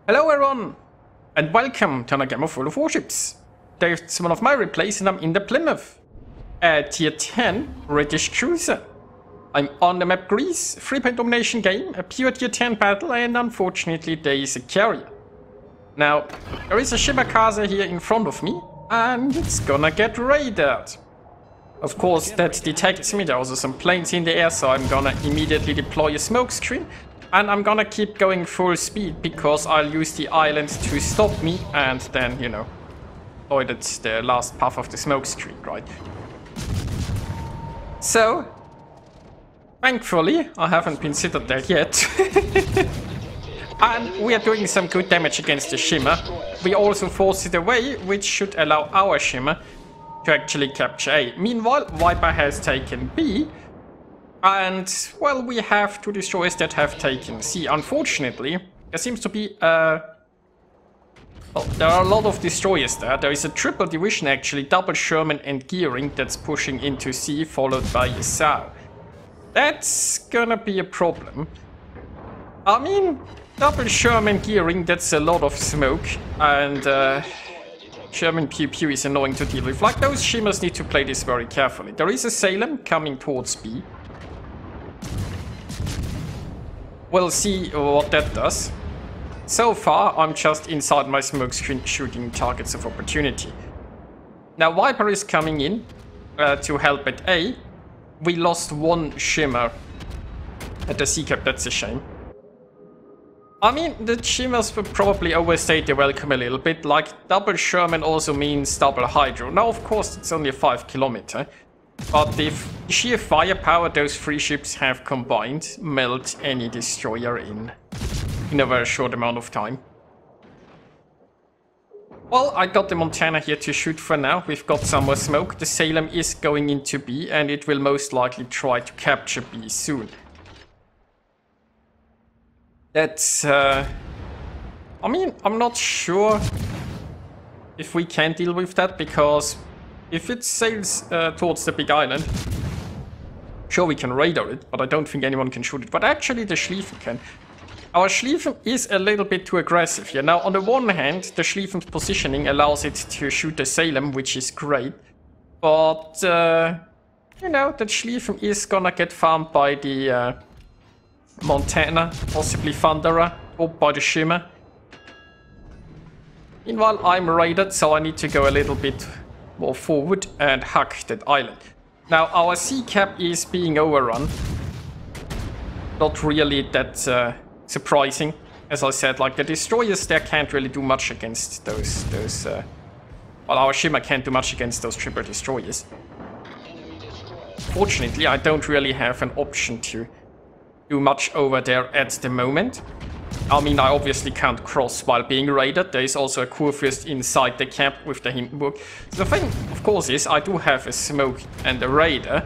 Hello everyone, and welcome to another game of Warships. There's one of my replays and I'm in the Plymouth, a tier 10 British cruiser. I'm on the map Greece, 3-point domination game, a pure tier 10 battle, and unfortunately there is a carrier. Now, there is a Shibakaze here in front of me, and it's gonna get raided. Of course, that detects me. There are also some planes in the air, so I'm gonna immediately deploy a smoke screen. And I'm gonna keep going full speed because I'll use the island to stop me and then, you know, avoid the last path of the smoke screen, right? So, thankfully, I haven't been citadel yet. And we are doing some good damage against the Shimmer. We also force it away, which should allow our Shimmer to actually capture A. Meanwhile, Viper has taken B. And, well, we have two destroyers that have taken C. Unfortunately, there seems to be well, there are a lot of destroyers there. There is a triple division, actually, double Sherman and Gearing, that's pushing into C, followed by a SAR. That's gonna be a problem. I mean, double Sherman Gearing, that's a lot of smoke, and Sherman Pew Pew is annoying to deal with. Like, those Shimmers need to play this very carefully. There is a Salem coming towards B. We'll see what that does. So far, I'm just inside my smoke screen shooting targets of opportunity. Now, Viper is coming in to help at A. We lost one Shimmer at the C cap, that's a shame. I mean, the Shimmers will probably overstay their welcome a little bit. Like, double Sherman also means double Hydro. Now, of course, it's only a 5 kilometer. But the sheer firepower those three ships have combined melt any destroyer in a very short amount of time. Well, I got the Montana here to shoot for now. We've got some more smoke. The Salem is going into B, and it will most likely try to capture B soon. That's, I mean, I'm not sure if we can deal with that, because if it sails towards the big island, sure, we can radar it, but I don't think anyone can shoot it. But actually, the Schlieffen can. Our Schlieffen is a little bit too aggressive here. Now, on the one hand, the Schlieffen's positioning allows it to shoot the Salem, which is great. But, you know, that Schlieffen is gonna get farmed by the Montana, possibly Thunderer, or by the Shimmer. Meanwhile, I'm raided, so I need to go a little bit more forward and hug that island. Now, our sea cap is being overrun. Not really that surprising. As I said, like, the destroyers there can't really do much against those well, our Shimmer can't do much against those triple destroyers. Fortunately, I don't really have an option to do much over there at the moment. I mean, I obviously can't cross while being raided. There is also a Kurfürst inside the camp with the Hindenburg. So the thing, of course, is I do have a smoke and a raider,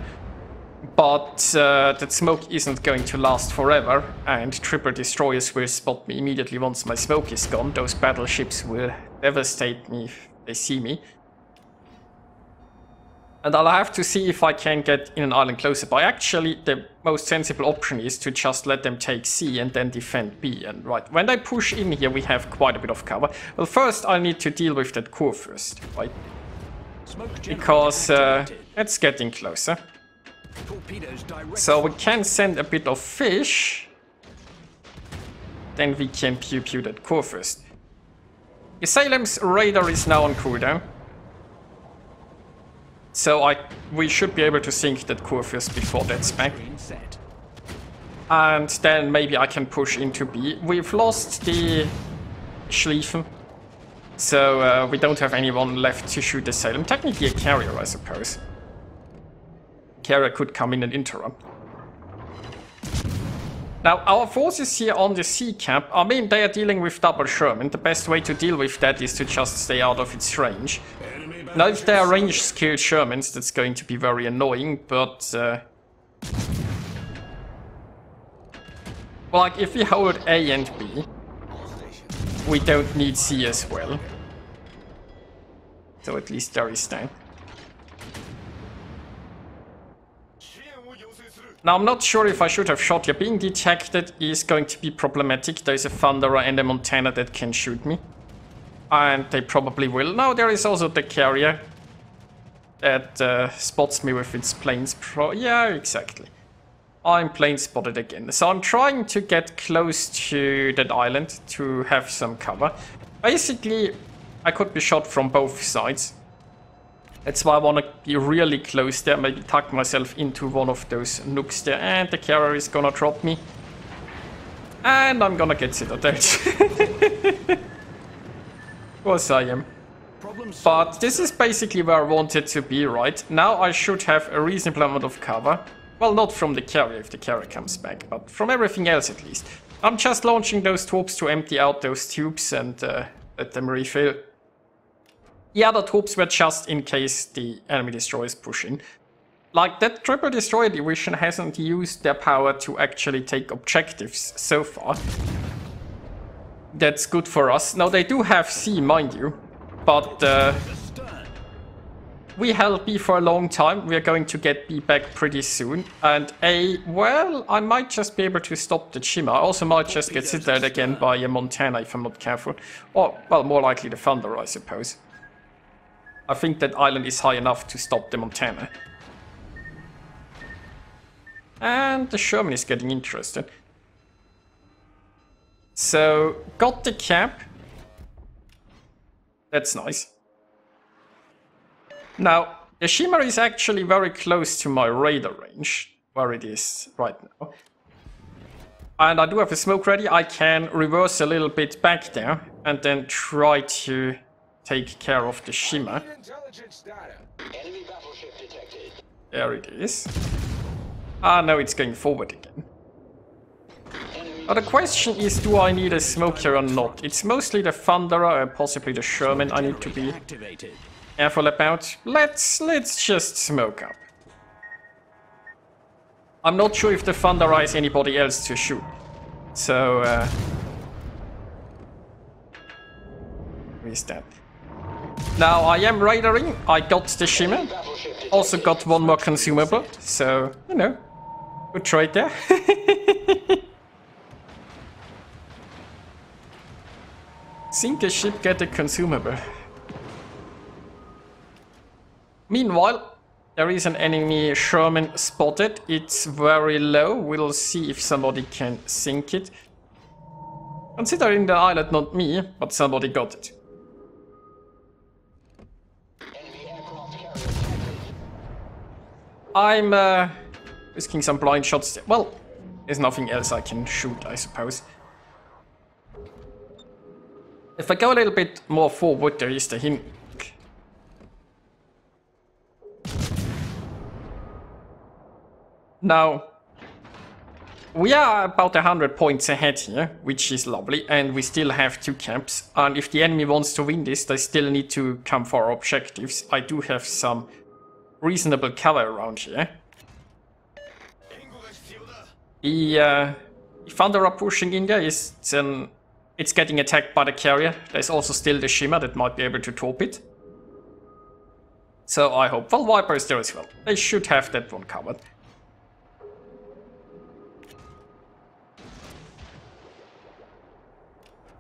but that smoke isn't going to last forever, and triple destroyers will spot me immediately once my smoke is gone. Those battleships will devastate me if they see me. And I'll have to see if I can get in an island closer by. Actually, the most sensible option is to just let them take C and then defend B. And right, when they push in here, we have quite a bit of cover. Well, first I need to deal with that Kurfürst, right? Because it's getting closer. So we can send a bit of fish. Then we can pew-pew that Kurfürst. The Salem's radar is now on cooldown. So we should be able to sink that Kurfürst before that's back. And then maybe I can push into B. We've lost the Schlieffen, so we don't have anyone left to shoot the Salem. Technically a carrier, I suppose. Carrier could come in and interrupt. Now, our forces here on the sea cap, I mean, they are dealing with double Sherman. The best way to deal with that is to just stay out of its range. Now, if they are range-skilled Shermans, that's going to be very annoying, but well, like, if we hold A and B, we don't need C as well. So at least there is that. Now, I'm not sure if I should have shot here. Being detected is going to be problematic. There's a Thunderer and a Montana that can shoot me. And they probably will. Now, there is also the carrier that spots me with its planes. Yeah, exactly. I'm plane spotted again. So I'm trying to get close to that island to have some cover. Basically, I could be shot from both sides. That's why I want to be really close there. Maybe tuck myself into one of those nooks there. And the carrier is gonna drop me. And I'm gonna get citadeled. Of course I am. But this is basically where I wanted to be, right? Now I should have a reasonable amount of cover. Well, not from the carrier if the carrier comes back, but from everything else at least. I'm just launching those torps to empty out those tubes and let them refill. The other torps were just in case the enemy destroyers push in. Like, that triple destroyer division hasn't used their power to actually take objectives so far. That's good for us. Now, they do have C, mind you, but we held B for a long time. We are going to get B back pretty soon. And A, well, I might just be able to stop the Shima. I also might just get citadeled again by a Montana if I'm not careful. Or, well, more likely the Thunder, I suppose. I think that island is high enough to stop the Montana. And the Sherman is getting interested. So, got the cap. That's nice. Now, the Shimmer is actually very close to my radar range, where it is right now. And I do have a smoke ready. I can reverse a little bit back there and then try to take care of the Shimmer. There it is. Ah, no, it's going forward again. Now the question is, do I need a smoke here or not? It's mostly the Thunderer and possibly the Sherman I need to be careful about. Let's just smoke up. I'm not sure if the Thunderer has anybody else to shoot. So, who is that? Now, I am radaring. I got the Shimmer. Also got one more consumable. So, you know, good trade there. Sink a ship, get a consumable. Meanwhile, there is an enemy Sherman spotted. It's very low. We'll see if somebody can sink it. Considering the island, not me, but somebody got it. I'm risking some blind shots. Well, there's nothing else I can shoot, I suppose. If I go a little bit more forward, there is the hint. Now, we are about 100 points ahead here, which is lovely, and we still have 2 camps. And if the enemy wants to win this, they still need to come for our objectives. I do have some reasonable cover around here. The Thunderer pushing in there is it's getting attacked by the carrier. There's also still the Shimmer that might be able to torp it. So I hope. Well, Viper is there as well. They should have that one covered.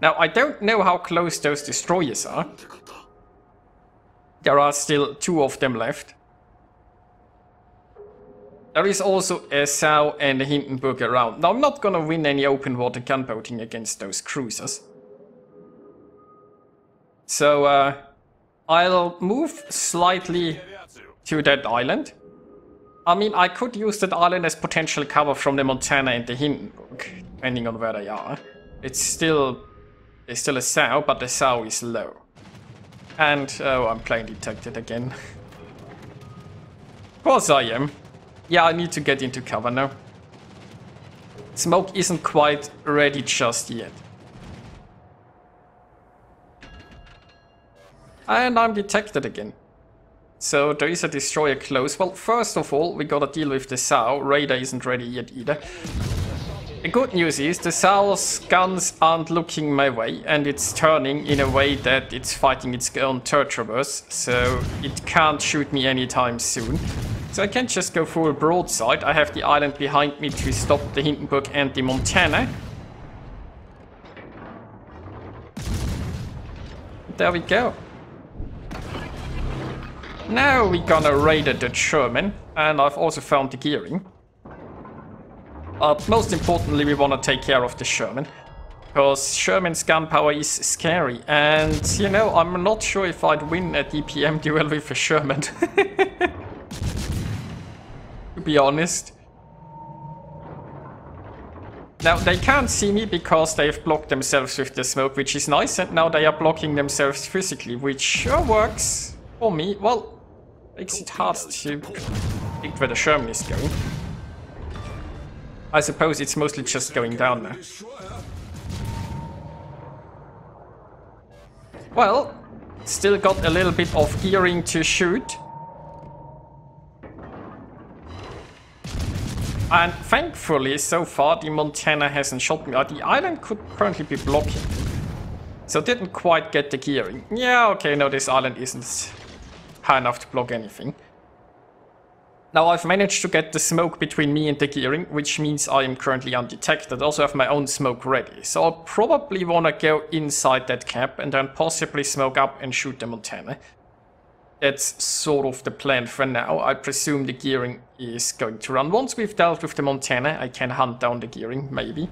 Now, I don't know how close those destroyers are. There are still 2 of them left. There is also a Sau and a Hindenburg around. Now, I'm not gonna win any open water gunboating against those cruisers. So, I'll move slightly to that island. I mean, I could use that island as potential cover from the Montana and the Hindenburg, depending on where they are. It's still... There's still a Sau, but the Sau is low. And, oh, I'm plane detected again. Of course I am. Yeah, I need to get into cover now. Smoke isn't quite ready just yet. And I'm detected again. So there is a destroyer close. Well, first of all, we gotta deal with the Sau. Radar isn't ready yet either. The good news is the Sau's guns aren't looking my way, and it's turning in a way that it's fighting its own turret traverse, so it can't shoot me anytime soon. So I can't just go full broadside. I have the island behind me to stop the Hindenburg and the Montana. There we go. Now we're gonna raid the German, and I've also found the gearing. But most importantly, we wanna take care of the Sherman. Because Sherman's gunpower is scary, and you know, I'm not sure if I'd win a DPM duel with a Sherman. To be honest. Now, they can't see me because they've blocked themselves with the smoke, which is nice, and now they are blocking themselves physically, which sure works for me. Well, makes it hard to predict where the Sherman is going. I suppose it's mostly just going down now. Well, still got a little bit of gearing to shoot. And thankfully, so far, the Montana hasn't shot me. The island could currently be blocking. So didn't quite get the gearing. Yeah, okay, no, this island isn't high enough to block anything. Now I've managed to get the smoke between me and the gearing, which means I am currently undetected. I also have my own smoke ready. So I'll probably want to go inside that cap and then possibly smoke up and shoot the Montana. That's sort of the plan for now. I presume the gearing is going to run. Once we've dealt with the Montana, I can hunt down the gearing, maybe.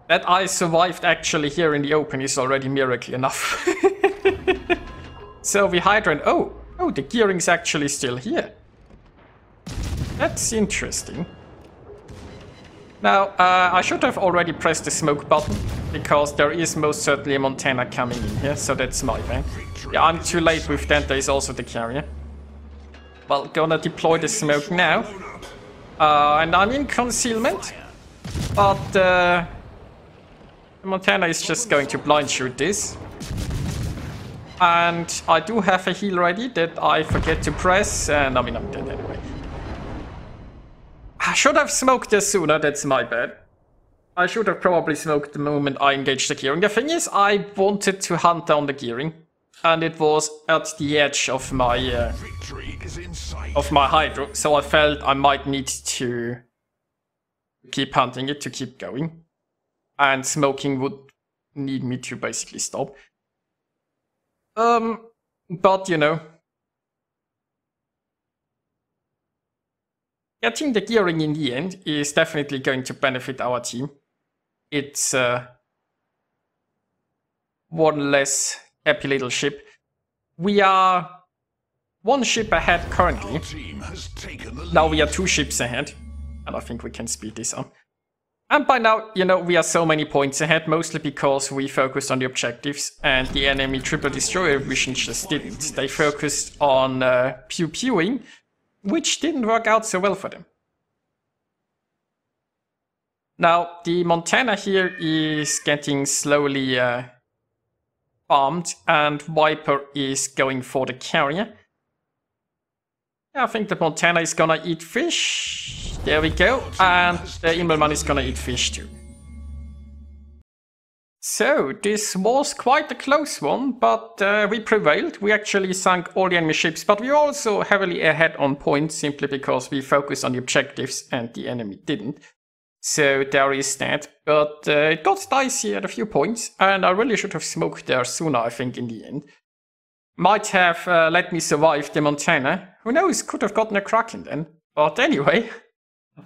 That I survived actually here in the open is already miracle enough. So we hydrant. Oh, the gearing's actually still here. That's interesting. Now, I should have already pressed the smoke button, because there is most certainly a Montana coming in here, so that's my bad. Yeah, I'm too late with that, there's also the carrier. Well, gonna deploy the smoke now. And I'm in concealment, but the Montana is just going to blind shoot this. And I do have a heal ready that I forget to press, and I mean, I'm dead anyway. I should have smoked this sooner, that's my bad. I should have probably smoked the moment I engaged the gearing. The thing is, I wanted to hunt down the gearing, and it was at the edge of my hydro, so I felt I might need to keep hunting it to keep going, and smoking would need me to basically stop. But you know, getting the gearing in the end is definitely going to benefit our team. It's one less happy little ship. We are one ship ahead currently. Now we are 2 ships ahead, and I think we can speed this up. And by now, you know, we are so many points ahead, mostly because we focused on the objectives and the enemy triple destroyer division just didn't. They focused on pew-pewing, which didn't work out so well for them. Now, the Montana here is getting slowly farmed, and Viper is going for the carrier. I think the Montana is gonna eat fish. There we go. And the Immelmann is gonna eat fish too. So, this was quite a close one, but we prevailed. We actually sunk all the enemy ships, but we were also heavily ahead on points, simply because we focused on the objectives and the enemy didn't. So there is that, but it got dicey at a few points, and I really should have smoked there sooner, I think, in the end. Might have let me survive the Montana. Who knows, could have gotten a Kraken then. But anyway,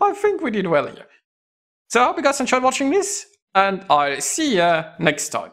I think we did well here. So I hope you guys enjoyed watching this, and I'll see you next time.